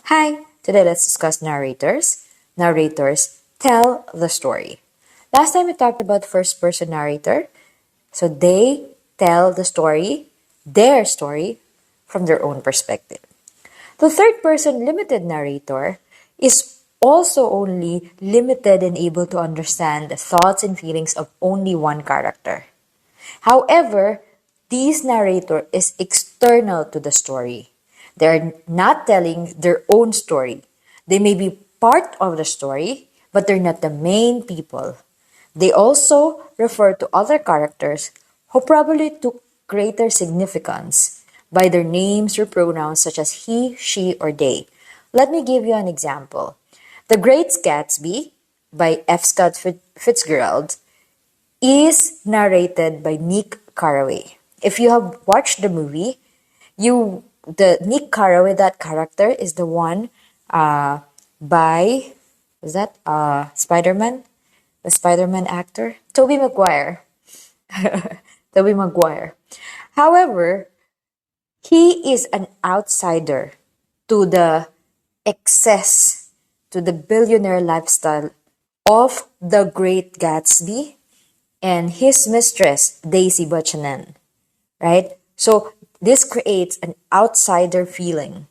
Hi, today let's discuss narrators. Narrators tell the story. Last time we talked about first person narrator. So they tell the story, their story, from their own perspective. The third person limited narrator is also only limited and able to understand the thoughts and feelings of only one character. However, this narrator is external to the story. They're not telling their own story. They may be part of the story, but they're not the main people. They also refer to other characters who probably took greater significance by their names or pronouns such as he, she, or they. Let me give you an example. The Great Gatsby by F. Scott Fitzgerald is narrated by Nick Carraway. If you have watched the movie, the Nick Carraway, that character is the one by is that Spider-Man? The Spider-Man actor? Tobey Maguire. Tobey Maguire. However, he is an outsider to the excess, to the billionaire lifestyle of the Great Gatsby and his mistress, Daisy Buchanan, right? So this creates an outsider feeling